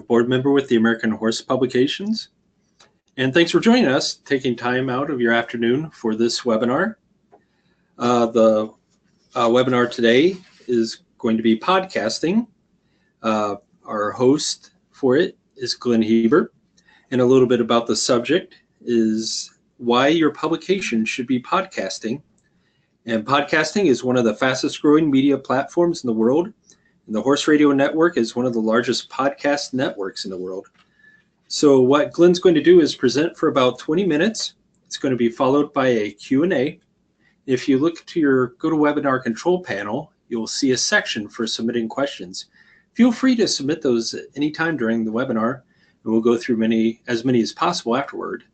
board member with the American Horse Publications. And thanks for joining us, taking time out of your afternoon for this webinar. The webinar today is going to be podcasting. Our host for it is Glenn Hebert, and a little bit about the subject is why your publication should be podcasting. And podcasting is one of the fastest growing media platforms in the world. And the Horse Radio Network is one of the largest podcast networks in the world. So what Glenn's going to do is present for about 20 minutes. It's going to be followed by a Q&A. If you look to your GoToWebinar control panel, you'll see a section for submitting questions. Feel free to submit those anytime during the webinar, and we'll go through as many as possible afterward.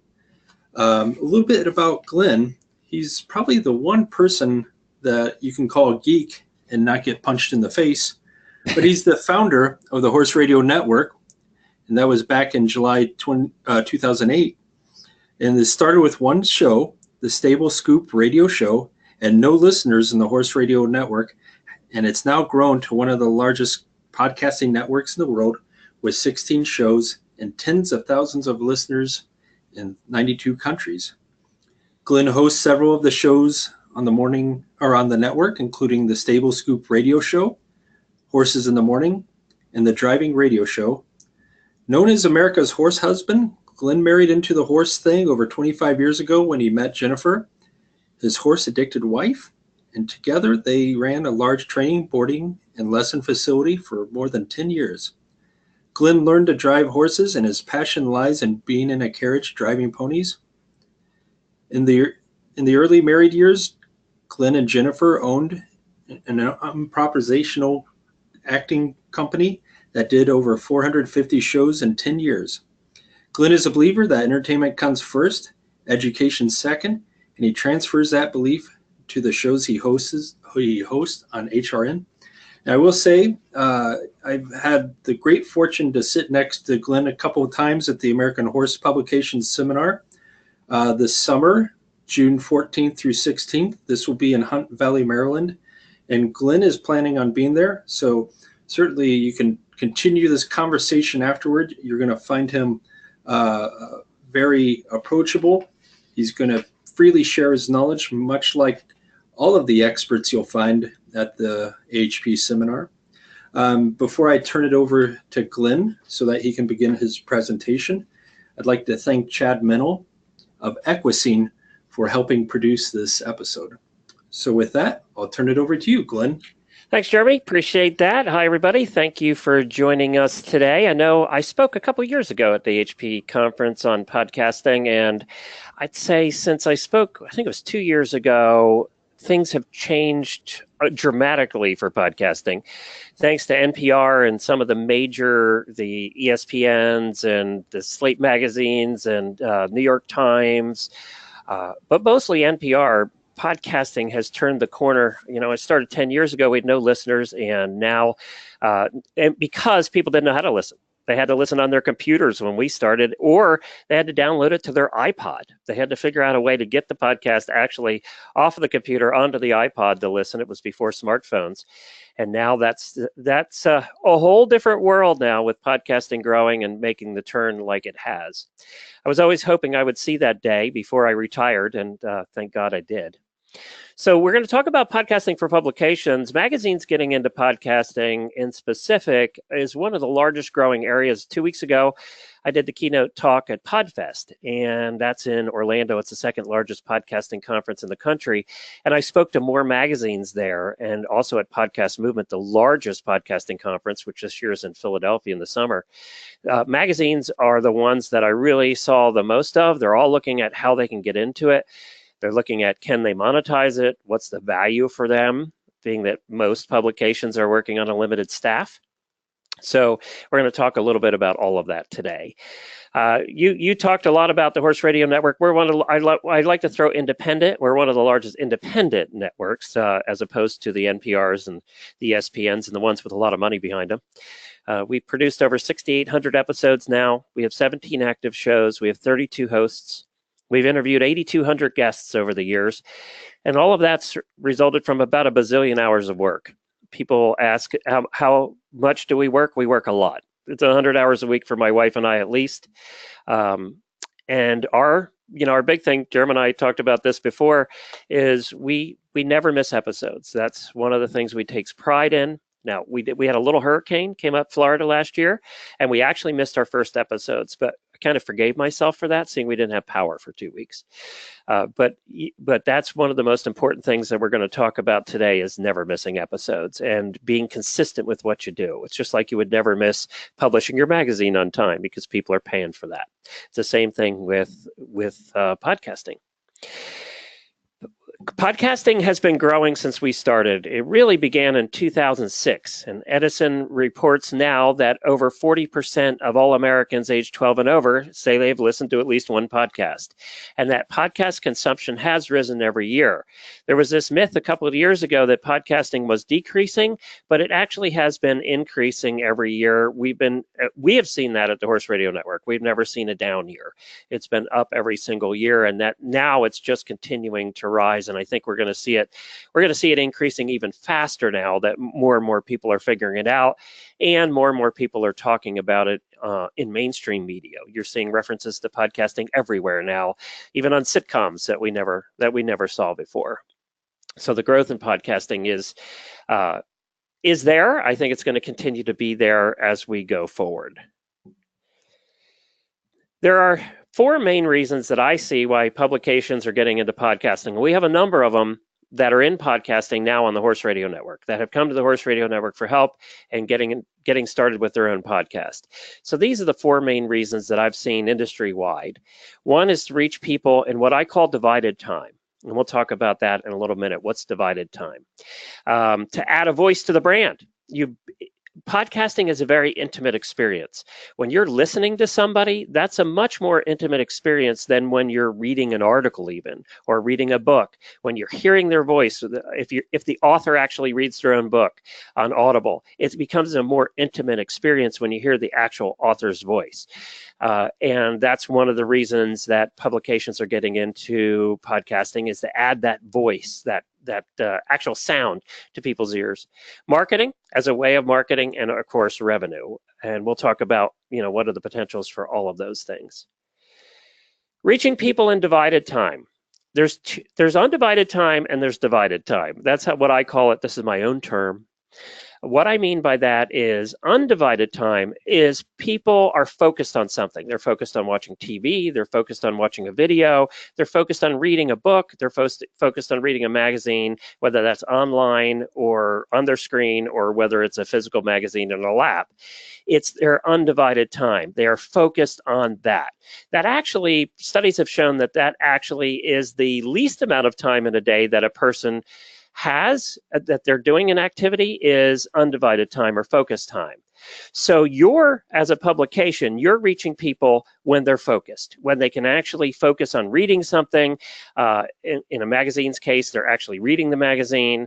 A little bit about Glenn. He's probably the one person that you can call a geek and not get punched in the face, but he's the founder of the Horse Radio Network, and that was back in July 2008. And this started with one show, the Stable Scoop Radio Show, and no listeners in the Horse Radio Network, and it's now grown to one of the largest podcasting networks in the world with 16 shows and tens of thousands of listeners in 92 countries. Glenn hosts several of the shows on the morning or on the network, including the Stable Scoop Radio Show, Horses in the Morning, and the Driving Radio Show. Known as America's horse husband, Glenn married into the horse thing over 25 years ago when he met Jennifer, his horse-addicted wife, and together they ran a large training, boarding, and lesson facility for more than 10 years. Glenn learned to drive horses, and his passion lies in being in a carriage driving ponies. In the early married years, Glenn and Jennifer owned an improvisational acting company that did over 450 shows in 10 years. Glenn is a believer that entertainment comes first, education second, and he transfers that belief to the shows he hosts on HRN. And I will say, I've had the great fortune to sit next to Glenn a couple of times at the American Horse Publications Seminar this summer, June 14th through 16th. This will be in Hunt Valley, Maryland, and Glenn is planning on being there. So certainly you can continue this conversation afterward. You're going to find him very approachable. He's going to freely share his knowledge, much like all of the experts you'll find at the AHP seminar. Before I turn it over to Glenn so that he can begin his presentation, I'd like to thank Chad Mennel of Equisine for helping produce this episode. So with that, I'll turn it over to you, Glenn. Thanks, Jeremy. Appreciate that. Hi, everybody. Thank you for joining us today. I know I spoke a couple years ago at the HP conference on podcasting, and I'd say since I spoke, I think it was 2 years ago, things have changed dramatically for podcasting. Thanks to NPR and some of the ESPNs and the Slate magazines and New York Times, but mostly NPR, podcasting has turned the corner. You know, it started 10 years ago, we had no listeners, and now, and because people didn't know how to listen. They had to listen on their computers when we started, or they had to download it to their iPod. They had to figure out a way to get the podcast actually off of the computer onto the iPod to listen. It was before smartphones. And now that's a whole different world now with podcasting growing and making the turn like it has. I was always hoping I would see that day before I retired, and thank God I did. So we're going to talk about podcasting for publications. Magazines getting into podcasting in specific is one of the largest growing areas. 2 weeks ago, I did the keynote talk at PodFest, and that's in Orlando. It's the second largest podcasting conference in the country. And I spoke to more magazines there, and also at Podcast Movement, the largest podcasting conference, which this year is in Philadelphia in the summer. Magazines are the ones that I really saw the most of. They're all looking at how they can get into it. They're looking at, can they monetize it? What's the value for them, being that most publications are working on a limited staff? So we're going to talk a little bit about all of that today. You talked a lot about the Horse Radio Network. We're one of I'd like to throw independent. We're one of the largest independent networks, as opposed to the NPRs and the ESPNs and the ones with a lot of money behind them. We've produced over 6,800 episodes now. We have 17 active shows. We have 32 hosts. We've interviewed 8,200 guests over the years, and all of that's resulted from about a bazillion hours of work. People ask, how much do we work? We work a lot. it's 100 hours a week for my wife and I at least. And our big thing, Jeremy and I talked about this before, is we never miss episodes. That's one of the things we take pride in. Now, we had a little hurricane came up Florida last year, and we actually missed our first episodes, but I kind of forgave myself for that, seeing we didn't have power for 2 weeks. But that's one of the most important things that we're going to talk about today, is never missing episodes and being consistent with what you do. It's just like you would never miss publishing your magazine on time, because people are paying for that. It's the same thing with podcasting. Podcasting has been growing since we started. It really began in 2006, and Edison reports now that over 40% of all Americans aged 12 and over say they've listened to at least one podcast, and that podcast consumption has risen every year. There was this myth a couple of years ago that podcasting was decreasing, but it actually has been increasing every year. We have seen that at the Horse Radio Network. We've never seen a down year. It's been up every single year, and that now it's just continuing to rise. And I think we're going to see it increasing even faster now that more and more people are figuring it out, and more people are talking about it in mainstream media. You're seeing references to podcasting everywhere now, even on sitcoms that we never saw before. So the growth in podcasting is there. I think it's going to continue to be there as we go forward. There are 4 main reasons that I see why publications are getting into podcasting. We have a number of them that are in podcasting now on the Horse Radio Network, that have come to the Horse Radio Network for help and getting started with their own podcast. So these are the 4 main reasons that I've seen industry-wide. One is to reach people in what I call divided time. And we'll talk about that in a little minute. What's divided time? To add a voice to the brand. Podcasting is a very intimate experience. When you're listening to somebody, that's a much more intimate experience than when you're reading an article even, or reading a book. When you're hearing their voice, if the author actually reads their own book on Audible, it becomes a more intimate experience when you hear the actual author's voice. And that's one of the reasons that publications are getting into podcasting, is to add that voice, that actual sound to people's ears. Marketing as a way of marketing, and of course revenue. And we'll talk about what are the potentials for all of those things. Reaching people in divided time. There's undivided time and there's divided time. That's what I call it. This is my own term. What I mean by that is undivided time is people are focused on something. They're focused on watching TV. They're focused on watching a video. They're focused on reading a book. They're focused on reading a magazine, whether that's online or on their screen, or whether it's a physical magazine in a lap. It's their undivided time. They are focused on that. That actually, studies have shown that actually is the least amount of time in a day that a person has, that they're doing an activity, is undivided time or focus time. So as a publication, you're reaching people when they're focused, when they can actually focus on reading something. In a magazine's case, they're actually reading the magazine.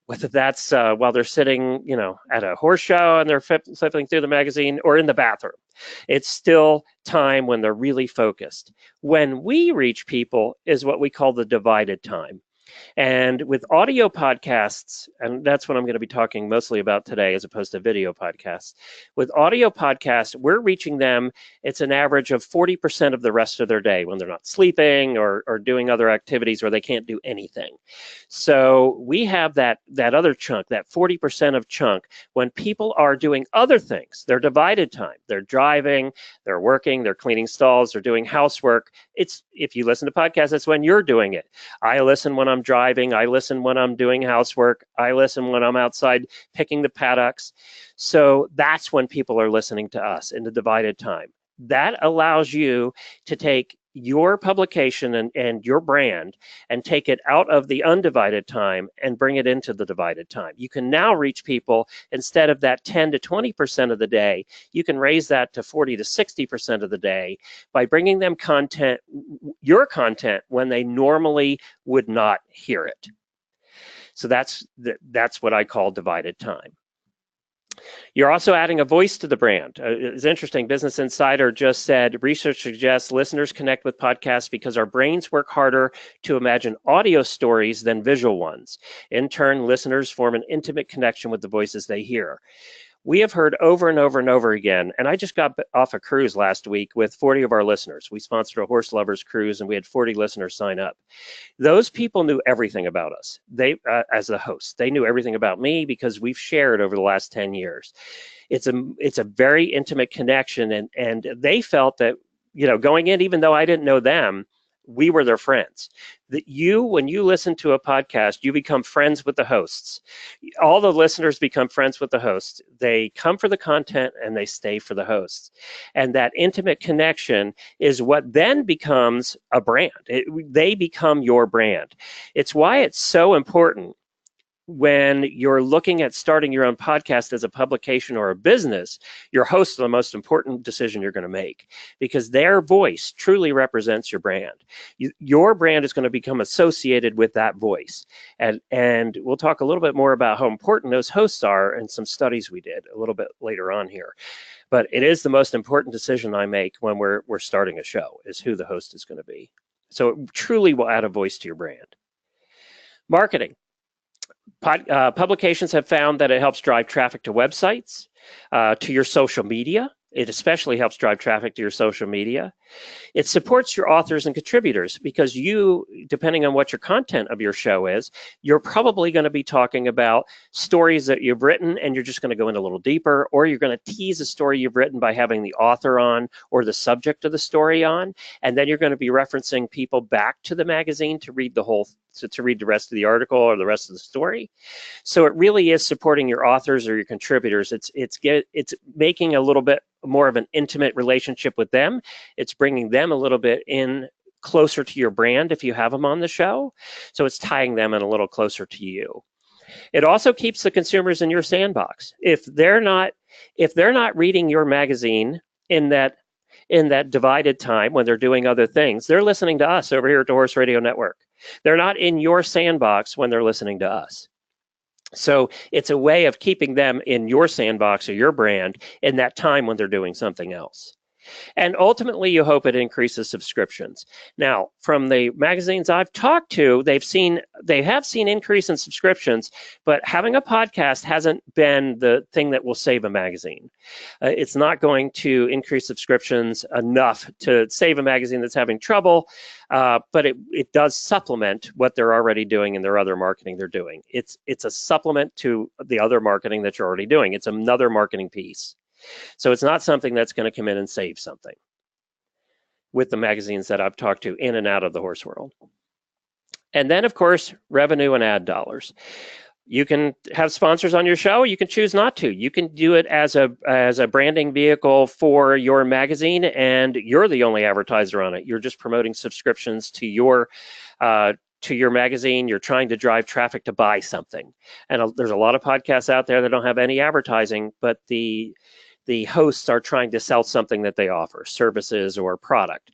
Whether that's while they're sitting, at a horse show and they're flipping through the magazine, or in the bathroom. It's still time when they're really focused. When we reach people is what we call the divided time. And with audio podcasts, and that's what I'm going to be talking mostly about today as opposed to video podcasts. With audio podcasts, we're reaching them, it's an average of 40% of the rest of their day when they're not sleeping or doing other activities where they can't do anything. So we have that other chunk, that 40% of chunk, when people are doing other things. They're divided time. They're driving, they're working, they're cleaning stalls, they're doing housework. If you listen to podcasts, that's when you're doing it. I listen when I'm driving, I listen when I'm doing housework, I listen when I'm outside picking the paddocks. So that's when people are listening to us in the divided time. That allows you to take your publication and your brand and take it out of the undivided time and bring it into the divided time. You can now reach people, instead of that 10 to 20% of the day, you can raise that to 40 to 60% of the day by bringing them content, your content, when they normally would not hear it. So that's what I call divided time. You're also adding a voice to the brand. It's interesting. Business Insider just said, research suggests listeners connect with podcasts because our brains work harder to imagine audio stories than visual ones. In turn, listeners form an intimate connection with the voices they hear. we have heard over and over and over again, and I just got off a cruise last week with 40 of our listeners. We sponsored a horse lovers cruise, and we had 40 listeners sign up. Those people knew everything about us. They, as the host, they knew everything about me because we've shared over the last 10 years. It's a very intimate connection, and they felt that, going in, even though I didn't know them, we were their friends. That when you listen to a podcast, you become friends with the hosts. All the listeners become friends with the hosts. They come for the content and they stay for the hosts. And that intimate connection is what then becomes a brand. They become your brand. It's why it's so important when you're looking at starting your own podcast as a publication or a business. Your hosts are the most important decision you're going to make, because their voice truly represents your brand. Your brand is going to become associated with that voice. And we'll talk a little bit more about how important those hosts are and some studies we did a little bit later on here. But it is the most important decision I make when we're starting a show, is who the host is going to be. So it truly will add a voice to your brand. Marketing. Publications have found that it helps drive traffic to websites, to your social media. It especially helps drive traffic to your social media. It supports your authors and contributors, because you, depending on what your content of your show is, you're probably going to be talking about stories that you've written, and you're just going to go in a little deeper, or you're going to tease a story you've written by having the author on or the subject of the story on, and then you're going to be referencing people back to the magazine to read to read the rest of the article or the rest of the story. So it really is supporting your authors or your contributors. It's making a little bit more of an intimate relationship with them. It's bringing them a little bit in closer to your brand if you have them on the show. So it's tying them in a little closer to you. It also keeps the consumers in your sandbox. If they're not reading your magazine in that divided time when they're doing other things, they're listening to us over here at the Horse Radio Network. They're not in your sandbox when they're listening to us. So it's a way of keeping them in your sandbox or your brand in that time when they're doing something else. And ultimately, you hope it increases subscriptions. Now, from the magazines I've talked to, they have seen increase in subscriptions, but having a podcast hasn't been the thing that will save a magazine. It's not going to increase subscriptions enough to save a magazine that's having trouble, but it does supplement what they're already doing in their other marketing they're doing. It's a supplement to the other marketing that you're already doing. It's another marketing piece. So it's not something that's going to come in and save something with the magazines that I've talked to in and out of the horse world. And then, of course, revenue and ad dollars. You can have sponsors on your show. You can choose not to. You can do it as a branding vehicle for your magazine, and you're the only advertiser on it. You're just promoting subscriptions to your magazine. You're trying to drive traffic to buy something. And there's a lot of podcasts out there that don't have any advertising, but the hosts are trying to sell something that they offer, services or product.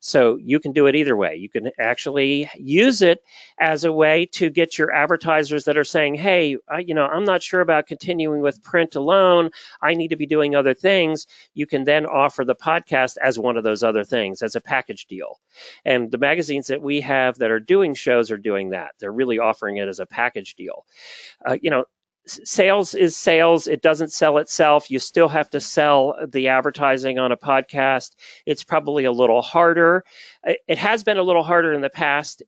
So you can do it either way. You can actually use it as a way to get your advertisers that are saying, hey, I'm not sure about continuing with print alone. I need to be doing other things. You can then offer the podcast as one of those other things, as a package deal. And the magazines that we have that are doing shows are doing that. They're really offering it as a package deal. Sales is sales. It doesn't sell itself. You still have to sell the advertising on a podcast. It's probably a little harder. It has been a little harder in the past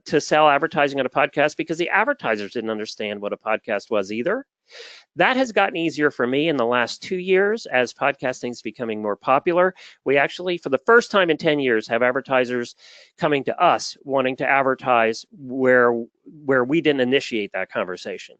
to sell advertising on a podcast because the advertisers didn't understand what a podcast was either. That has gotten easier for me in the last 2 years as podcasting is becoming more popular. We actually, for the first time in 10 years, have advertisers coming to us wanting to advertise where we didn't initiate that conversation.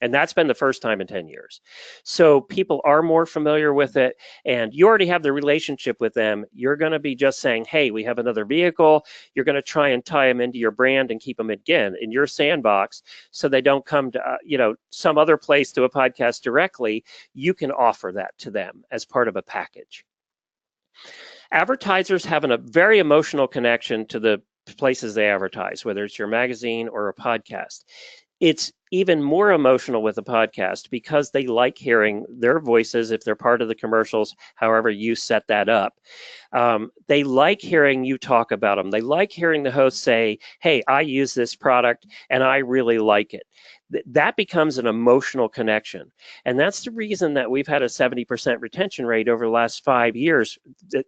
And that's been the first time in 10 years. So people are more familiar with it, and you already have the relationship with them. You're going to be just saying, hey, we have another vehicle. You're going to try and tie them into your brand and keep them, again, in your sandbox so they don't come to some other place to a podcast directly. You can offer that to them as part of a package. Advertisers have a very emotional connection to the places they advertise, whether it's your magazine or a podcast. It's even more emotional with a podcast because they like hearing their voices if they're part of the commercials, however you set that up. They like hearing you talk about them. They like hearing the host say, hey, I use this product and I really like it. that becomes an emotional connection. And that's the reason that we've had a 70% retention rate over the last 5 years.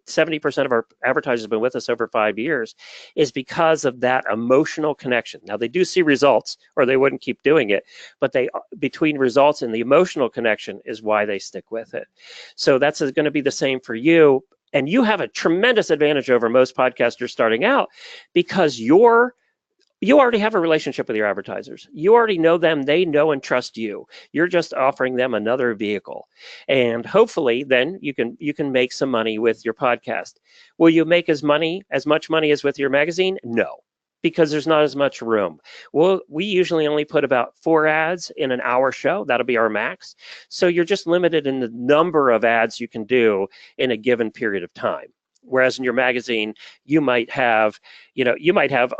70% of our advertisers have been with us over 5 years, is because of that emotional connection. Now, they do see results or they wouldn't keep doing it, but between results and the emotional connection is why they stick with it. So that's going to be the same for you. And you have a tremendous advantage over most podcasters starting out, because you already have a relationship with your advertisers. You already know them. They know and trust you. You're just offering them another vehicle. And hopefully then you can make some money with your podcast. Will you make as much money as with your magazine? No, because there's not as much room. Well, we usually only put about 4 ads in an hour show. That'll be our max. So you're just limited in the number of ads you can do in a given period of time. Whereas in your magazine, you might have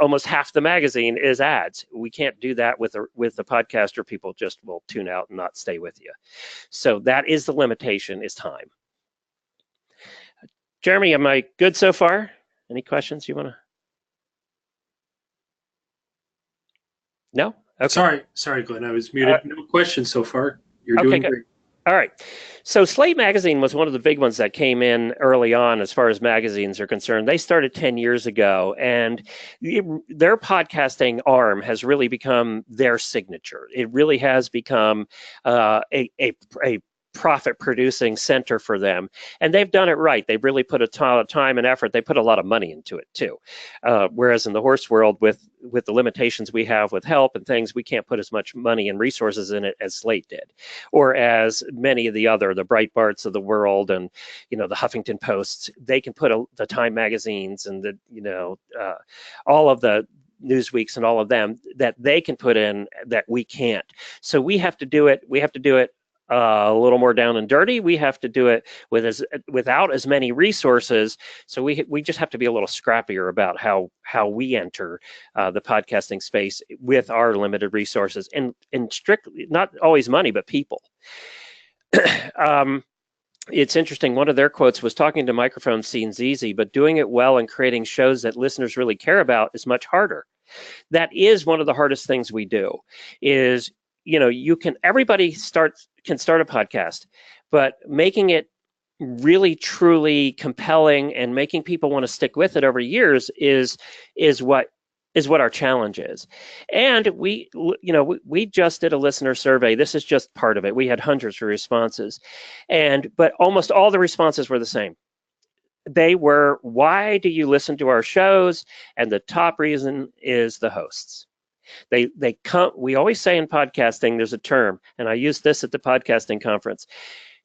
almost half the magazine is ads. We can't do that with the podcast, or people just will tune out and not stay with you. So that is the limitation, is time. Jeremy, am I good so far? Any questions you want to? No? Okay. Sorry, Glenn. I was muted. No questions so far. You're okay, doing good. great. All right. So Slate Magazine was one of the big ones that came in early on as far as magazines are concerned. They started 10 years ago, and their podcasting arm has really become their signature. It really has become a profit-producing center for them, and they've done it right. They've really put a ton of time and effort. They put a lot of money into it too. Whereas in the horse world, with the limitations we have with help and things, we can't put as much money and resources in it as Slate did, or as many of the Breitbarts of the world, and the Huffington Posts. They can put the Time magazines and all of the Newsweeks and all of them that they can put in that we can't. So we have to do it. A little more down and dirty. We have to do it without as many resources. So we just have to be a little scrappier about how we enter the podcasting space with our limited resources, and strictly not always money, but people. It's interesting. One of their quotes was, "Talking to microphones seems easy, but doing it well and creating shows that listeners really care about is much harder." That is one of the hardest things we do. Is everybody can start a podcast, but making it really truly compelling and making people want to stick with it over years is what our challenge is. And we just did a listener survey. This is just part of it. We had hundreds of responses, but almost all the responses were the same. They were, "Why do you listen to our shows?" And the top reason is the hosts. They come. We always say in podcasting, there's a term, and I used this at the podcasting conference.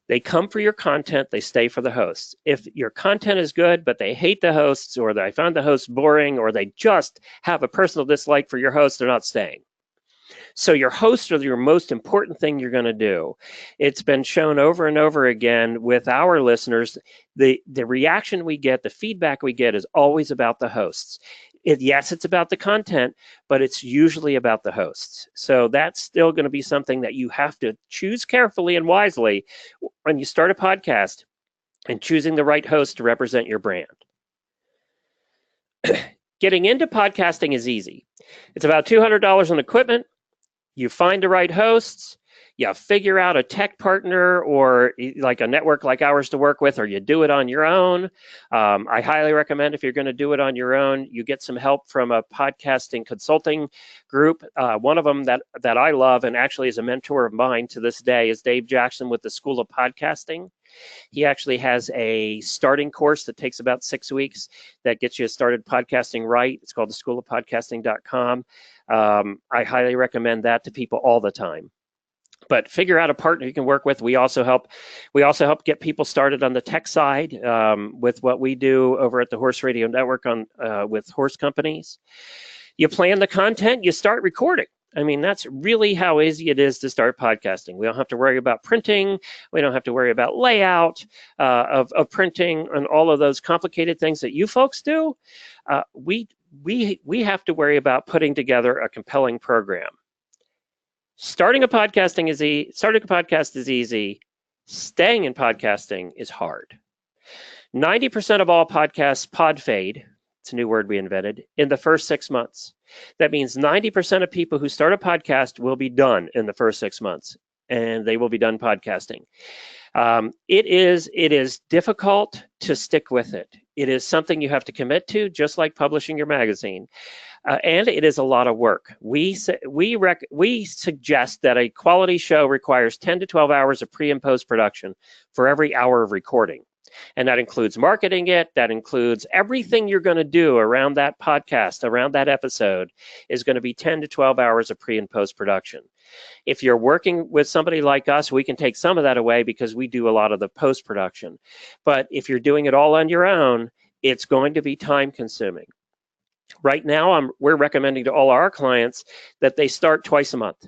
They come for your content, they stay for the hosts. If your content is good, but they hate the hosts, or they found the hosts boring, or they just have a personal dislike for your host, they're not staying. So your hosts are your most important thing you're going to do. It's been shown over and over again with our listeners. The reaction we get, the feedback we get, is always about the hosts. Yes, it's about the content, but it's usually about the hosts. So that's still going to be something that you have to choose carefully and wisely when you start a podcast, and choosing the right host to represent your brand. Getting into podcasting is easy. It's about $200 on equipment. You find the right hosts. You figure out a tech partner or like a network like ours to work with, or you do it on your own. I highly recommend, if you're going to do it on your own, you get some help from a podcasting consulting group. One of them that I love, and actually is a mentor of mine to this day, is Dave Jackson with the School of Podcasting. He actually has a starting course that takes about 6 weeks that gets you started podcasting right. It's called theschoolofpodcasting.com. I highly recommend that to people all the time. But figure out a partner you can work with. We also help get people started on the tech side with what we do over at the Horse Radio Network with horse companies. You plan the content, you start recording. I mean, that's really how easy it is to start podcasting. We don't have to worry about printing. We don't have to worry about layout of printing and all of those complicated things that you folks do. We have to worry about putting together a compelling program. Starting a podcast is easy. Staying in podcasting is hard. 90% of all podcasts pod fade. It's a new word we invented, in the first 6 months. That means 90% of people who start a podcast will be done in the first 6 months, and they will be done podcasting. It is difficult to stick with it. It is something you have to commit to, just like publishing your magazine. And it is a lot of work. We suggest that a quality show requires 10 to 12 hours of pre and post production for every hour of recording. And that includes marketing it. That includes everything you're going to do around that podcast, around that episode, is going to be 10 to 12 hours of pre and post production. If you're working with somebody like us, we can take some of that away because we do a lot of the post production. But if you're doing it all on your own, it's going to be time consuming. Right now, we're recommending to all our clients that they start twice a month.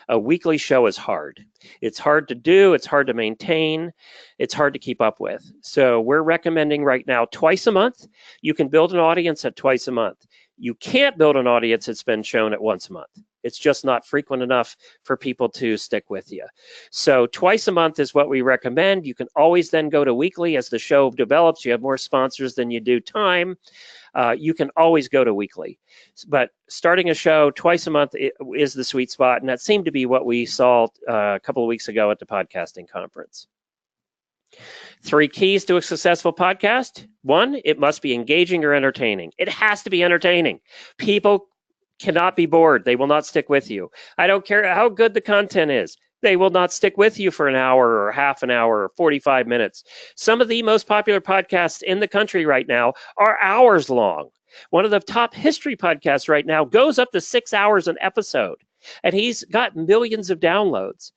A weekly show is hard. It's hard to do. It's hard to maintain. It's hard to keep up with. So we're recommending right now twice a month. You can build an audience at twice a month. You can't build an audience that's been shown at once a month. It's just not frequent enough for people to stick with you. So twice a month is what we recommend. You can always then go to weekly as the show develops. You have more sponsors than you do time. You can always go to weekly. But starting a show twice a month is the sweet spot, and that seemed to be what we saw a couple of weeks ago at the podcasting conference. 3 keys to a successful podcast. 1, it must be engaging or entertaining. It has to be entertaining. People cannot be bored. They will not stick with you. I don't care how good the content is. They will not stick with you for an hour or half an hour or 45 minutes. Some of the most popular podcasts in the country right now are hours long. One of the top history podcasts right now goes up to 6 hours an episode, and he's got millions of downloads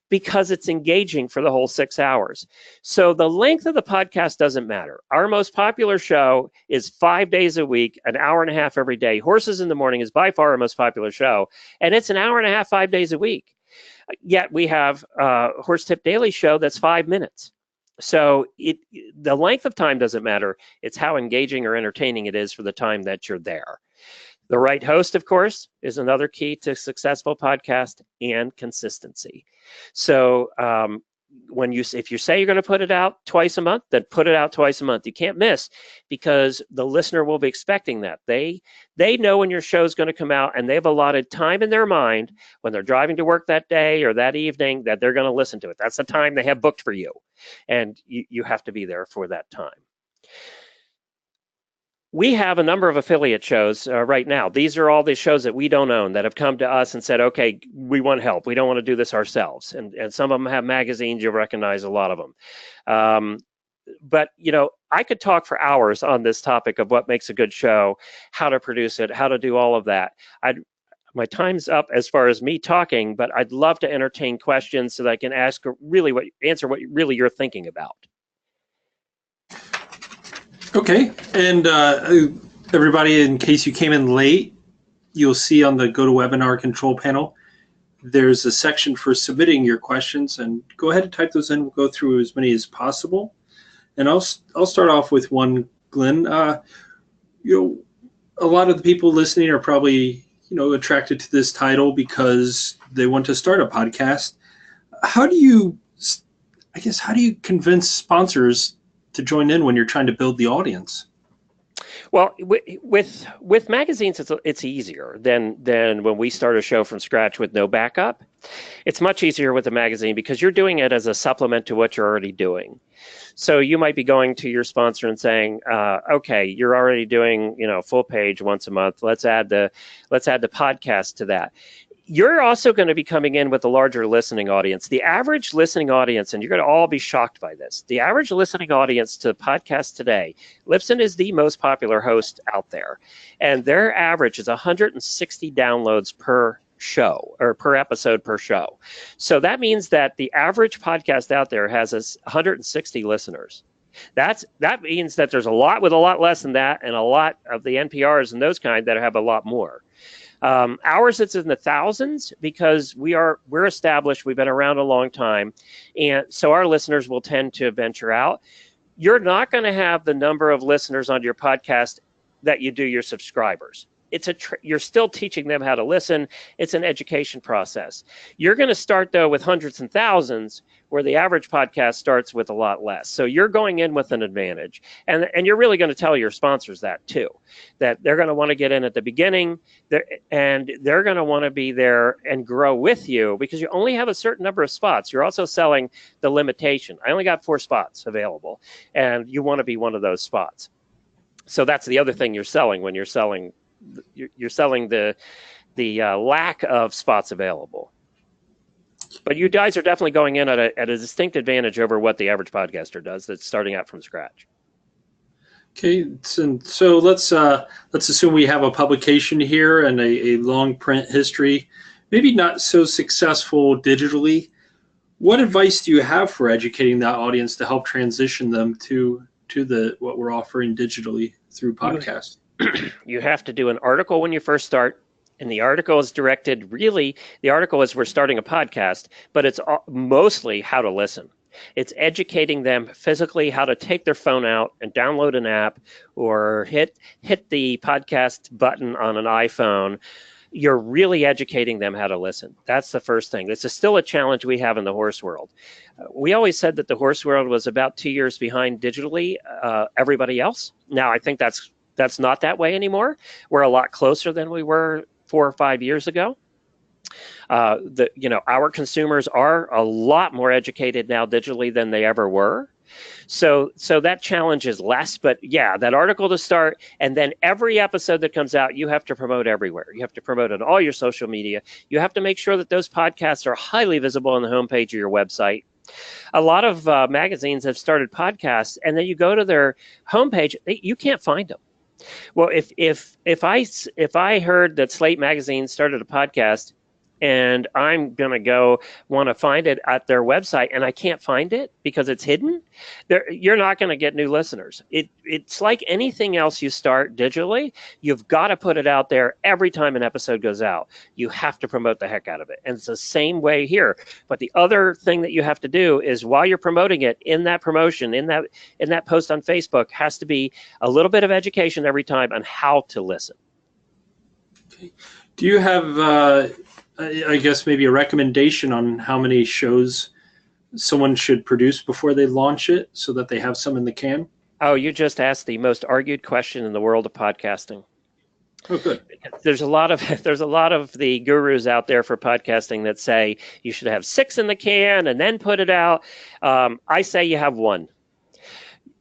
because it's engaging for the whole 6 hours. So the length of the podcast doesn't matter. Our most popular show is 5 days a week, an hour and a half every day. Horses in the Morning is by far our most popular show, and it's an hour and a half, 5 days a week. Yet we have Horse Tip Daily show that's 5 minutes. So the length of time doesn't matter. It's how engaging or entertaining it is for the time that you're there. The right host, of course, is another key to successful podcast, and consistency. So if you say you're going to put it out twice a month, then put it out twice a month. You can't miss, because the listener will be expecting that. They know when your show is going to come out, and they've allotted time in their mind when they're driving to work that day or that evening that they're going to listen to it. That's the time they have booked for you, and you have to be there for that time. We have a number of affiliate shows right now. These are all the shows that we don't own that have come to us and said, okay, we want help. We don't want to do this ourselves. And some of them have magazines. You'll recognize a lot of them. But, I could talk for hours on this topic of what makes a good show, how to produce it, how to do all of that. My time's up as far as me talking, but I'd love to entertain questions so that I can answer what really you're thinking about. Okay, and everybody, in case you came in late, you'll see on the GoToWebinar control panel, there's a section for submitting your questions, and go ahead and type those in. We'll go through as many as possible. And I'll start off with one, Glenn. A lot of the people listening are probably, attracted to this title because they want to start a podcast. How do you convince sponsors to join in when you're trying to build the audience? Well, with magazines, it's easier than when we start a show from scratch with no backup. It's much easier with a magazine because you're doing it as a supplement to what you're already doing. So you might be going to your sponsor and saying, okay, you're already doing, full page once a month. Let's add the podcast to that. You're also going to be coming in with a larger listening audience. The average listening audience, and you're going to all be shocked by this, the average listening audience to podcasts today, Libsyn is the most popular host out there, and their average is 160 downloads per show, or per episode per show. So that means that the average podcast out there has 160 listeners. That means that there's a lot with a lot less than that, and a lot of the NPRs and those kind that have a lot more. Ours, it's in the thousands because we're established. We've been around a long time. And so our listeners will tend to venture out. You're not going to have the number of listeners on your podcast that you do your subscribers. you're still teaching them how to listen. It's an education process. You're going to start though with hundreds and thousands, where the average podcast starts with a lot less. So you're going in with an advantage, and you're really going to tell your sponsors that too, that they're going to want to get in at the beginning, and they're going to want to be there and grow with you, because you only have a certain number of spots. You're also selling the limitation. I only got 4 spots available, and you want to be one of those spots. So that's the other thing you're selling when you're selling. You're selling the lack of spots available. But you guys are definitely going in at a distinct advantage over what the average podcaster does that's starting out from scratch. Okay, so let's assume we have a publication here and a long print history, maybe not so successful digitally. What advice do you have for educating that audience to help transition them to what we're offering digitally through podcasts? You have to do an article when you first start. And the article is directed, really, the article is we're starting a podcast, but it's mostly how to listen. It's educating them physically how to take their phone out and download an app or hit the podcast button on an iPhone. You're really educating them how to listen. That's the first thing. This is still a challenge we have in the horse world. We always said that the horse world was about 2 years behind digitally everybody else. Now, I think that's not that way anymore. We're a lot closer than we were 4 or 5 years ago. Our consumers are a lot more educated now digitally than they ever were. So that challenge is less, but yeah, that article to start, and then every episode that comes out, you have to promote everywhere. You have to promote on all your social media. You have to make sure that those podcasts are highly visible on the homepage of your website. A lot of magazines have started podcasts, and then you go to their homepage, you can't find them. Well, if I heard that Slate Magazine started a podcast, and I'm going to go want to find it at their website, and I can't find it because it's hidden, you're not going to get new listeners. It's like anything else you start digitally. You've got to put it out there every time an episode goes out. You have to promote the heck out of it. And it's the same way here. But the other thing that you have to do is, while you're promoting it, in that promotion, in that post on Facebook, has to be a little bit of education every time on how to listen. Okay. Do you have I guess maybe a recommendation on how many shows someone should produce before they launch it, so that they have some in the can? Oh, you just asked the most argued question in the world of podcasting. Oh, good. There's a lot of the gurus out there for podcasting that say you should have 6 in the can and then put it out. I say you have 1.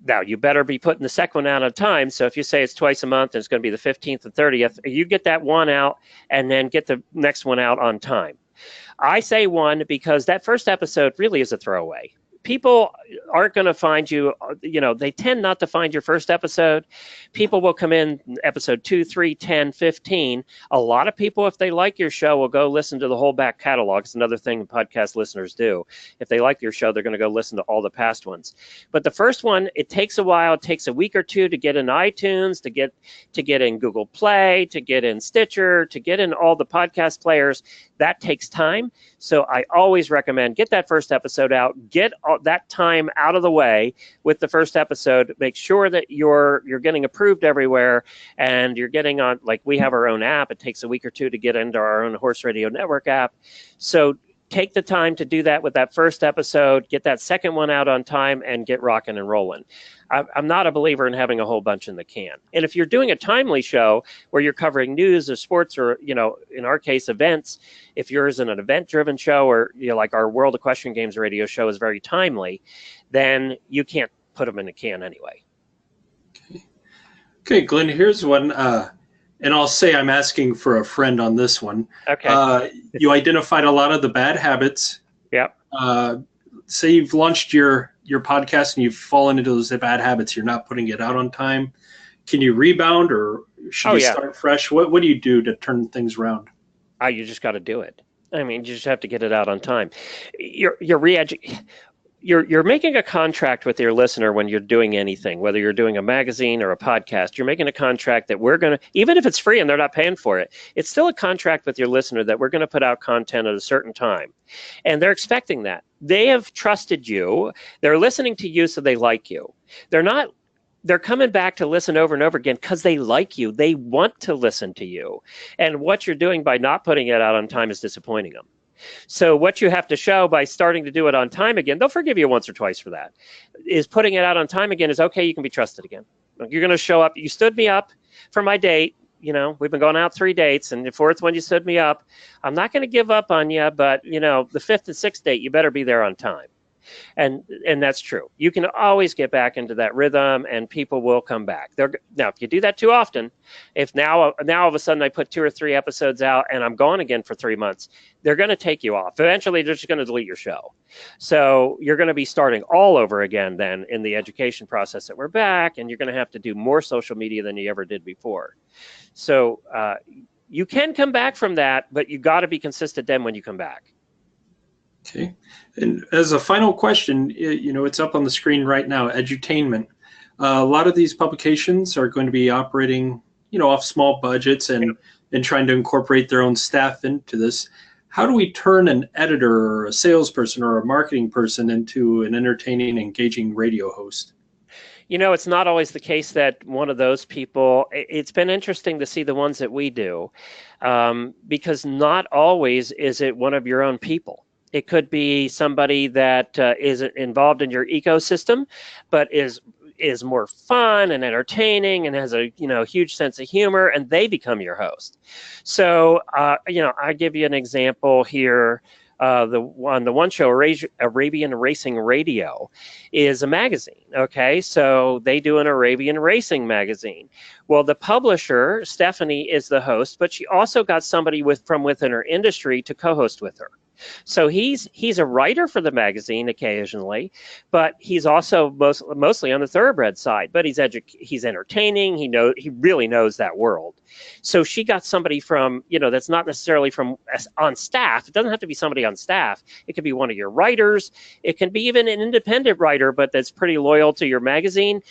Now, you better be putting the second one out on time. So if you say it's twice a month and it's going to be the 15th and 30th, you get that one out and then get the next one out on time. I say 1 because that first episode really is a throwaway. People aren't going to find you, they tend not to find your first episode. People will come in episode 2, 3, 10, 15. A lot of people, if they like your show, will go listen to the whole back catalog. It's another thing podcast listeners do. If they like your show, they're going to go listen to all the past ones. But the first one, it takes a while. It takes a week or 2 to get in iTunes, to get in Google Play, to get in Stitcher, to get in all the podcast players. That takes time. So I always recommend get that first episode out, get that time out of the way with the first episode. Make sure that you're getting approved everywhere, and you're getting on, like we have our own app. It takes a week or 2 to get into our own Horse Radio Network app. So take the time to do that with that first episode, get that second one out on time, and get rocking and rolling. I'm not a believer in having a whole bunch in the can. And if you're doing a timely show where you're covering news or sports or, in our case, events, if yours is an event-driven show, or, like our World of Question Games radio show is very timely, then you can't put them in a can anyway. Okay, Glenn, here's one. And I'll say I'm asking for a friend on this one. Okay. You identified a lot of the bad habits. Yep. Say you've launched your podcast and you've fallen into those bad habits. You're not putting it out on time. Can you rebound, or should you start fresh? What do you do to turn things around? You just got to do it. I mean, you just have to get it out on time. You're making a contract with your listener when you're doing anything, whether you're doing a magazine or a podcast. You're making a contract that we're going to, even if it's free and they're not paying for it, it's still a contract with your listener that we're going to put out content at a certain time. And they're expecting that. They have trusted you. They're listening to you, so they like you. They're not they're coming back to listen over and over again because they like you. They want to listen to you. And what you're doing by not putting it out on time is disappointing them. So what you have to show by starting to do it on time again, they'll forgive you once or twice for that, is putting it out on time again is, okay, you can be trusted again. You're going to show up. You stood me up for my date. You know, we've been going out 3 dates, and the fourth one you stood me up. I'm not going to give up on you, but, you know, the fifth and sixth date, you better be there on time. And that's true. You can always get back into that rhythm, and people will come back. Now, if you do that too often, if now all of a sudden I put 2 or 3 episodes out and I'm gone again for 3 months, they're going to take you off. Eventually, they're just going to delete your show. So you're going to be starting all over again then in the education process that we're back, and you're going to have to do more social media than you ever did before. So you can come back from that, but you got to be consistent then when you come back. Okay. And as a final question, you know, it's up on the screen right now, edutainment. A lot of these publications are going to be operating, you know, off small budgets and trying to incorporate their own staff into this. How do we turn an editor or a salesperson or a marketing person into an entertaining, engaging radio host? You know, it's not always the case that one of those people, it's been interesting to see the ones that we do, because not always is it one of your own people. It could be somebody that is involved in your ecosystem, but is more fun and entertaining and has a huge sense of humor, and they become your host. So I give you an example here. The one show, Arabian Racing Radio, is a magazine. Okay, so they do an Arabian racing magazine. Well, the publisher, Stephanie, is the host, but she also got somebody from within her industry to co-host with her. So he's a writer for the magazine occasionally, but he's also mostly on the thoroughbred side. But he's entertaining. He really knows that world. So she got somebody from, that's not necessarily from on staff. It doesn't have to be somebody on staff. It could be one of your writers. It can be even an independent writer, but that's pretty loyal to your magazine.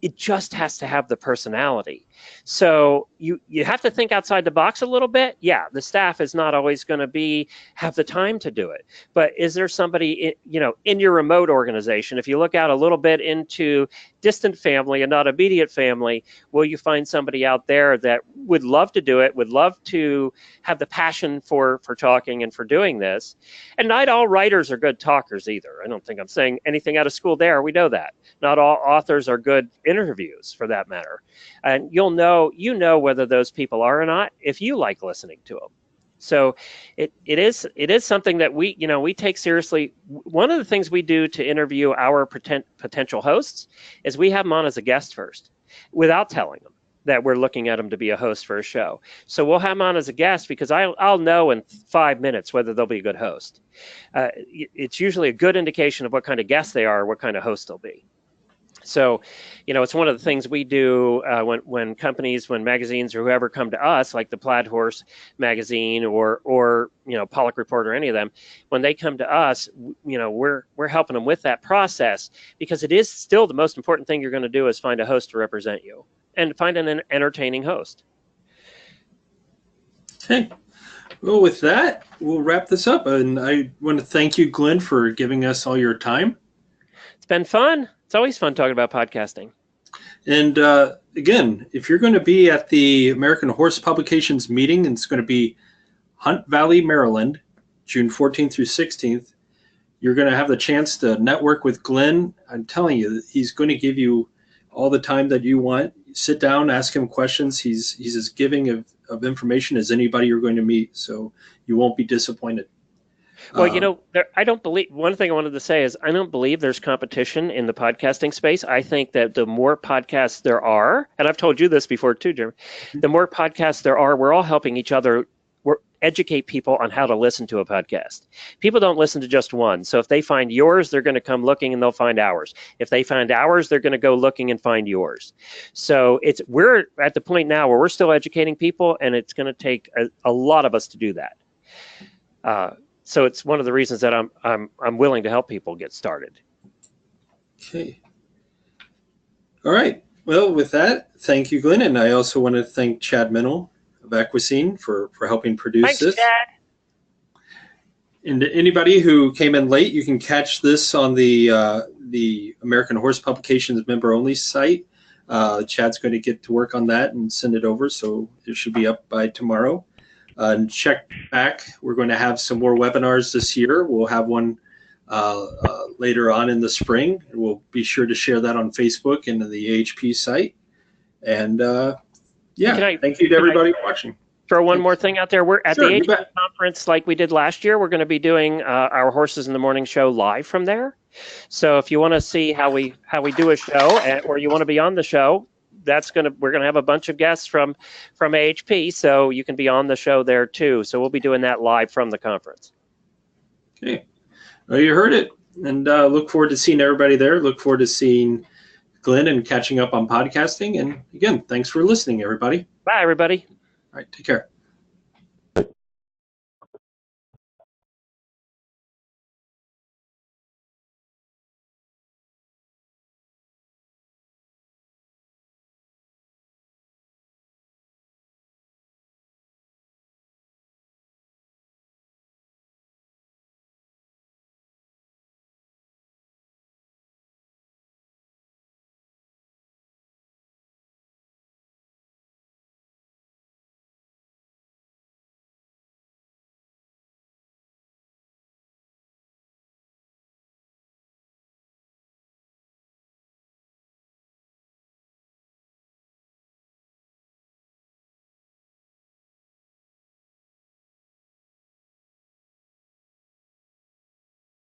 It just has to have the personality. So you have to think outside the box a little bit. Yeah, the staff is not always going to have the time to do it. But is there somebody in your remote organization? If you look out a little bit into distant family and not immediate family, will you find somebody out there that would love to do it, would love to have the passion for talking and for doing this? And not all writers are good talkers either. I don't think I'm saying anything out of school there. We know that. Not all authors are good interviews, for that matter. And you'll know whether those people are or not if you like listening to them. So it is something that we take seriously. One of the things we do to interview our potential hosts is we have them on as a guest first, without telling them that we're looking at them to be a host for a show. So we'll have them on as a guest because I'll know in 5 minutes whether they'll be a good host. It's usually a good indication of what kind of guest they are, or what kind of host they'll be. So, it's one of the things we do when companies, when magazines or whoever come to us, like the Plaid Horse magazine or Pollock Report or any of them, when they come to us, we're helping them with that process, because it is still the most important thing you're going to do is find a host to represent you and find an entertaining host. Okay. Well, with that, we'll wrap this up. And I want to thank you, Glenn, for giving us all your time. It's been fun. It's always fun talking about podcasting. And again, if you're going to be at the American Horse Publications meeting, and it's going to be Hunt Valley, Maryland, June 14th through 16th, you're going to have the chance to network with Glenn. I'm telling you, he's going to give you all the time that you want. Sit down, ask him questions. He's as giving of information as anybody you're going to meet, so you won't be disappointed. Well, I don't believe, one thing I wanted to say is I don't believe there's competition in the podcasting space. I think that the more podcasts there are, and I've told you this before too, Jeremy, the more podcasts there are, we're all helping each other educate people on how to listen to a podcast. People don't listen to just one. So if they find yours, they're going to come looking and they'll find ours. If they find ours, they're going to go looking and find yours. So we're at the point now where we're still educating people, and it's going to take a lot of us to do that. So it's one of the reasons that I'm willing to help people get started. Okay. All right. Well, with that, thank you, Glenn. And I also want to thank Chad Mennel of Aquascene for helping produce this. Thanks, Chad. And anybody who came in late, you can catch this on the American Horse Publications member-only site. Chad's going to get to work on that and send it over, so it should be up by tomorrow. And check back. We're going to have some more webinars this year. We'll have one later on in the spring. We'll be sure to share that on Facebook and the AHP site. And thank you to everybody watching. Throw one more thing out there. We're at the HP conference like we did last year. We're going to be doing our Horses in the Morning show live from there. So if you want to see how we do a show, or you want to be on the show, we're going to have a bunch of guests from AHP, so you can be on the show there too. So we'll be doing that live from the conference. Okay, well, you heard it, and look forward to seeing everybody there. Look forward to seeing Glenn and catching up on podcasting. And again, thanks for listening, everybody. Bye, everybody. All right, take care.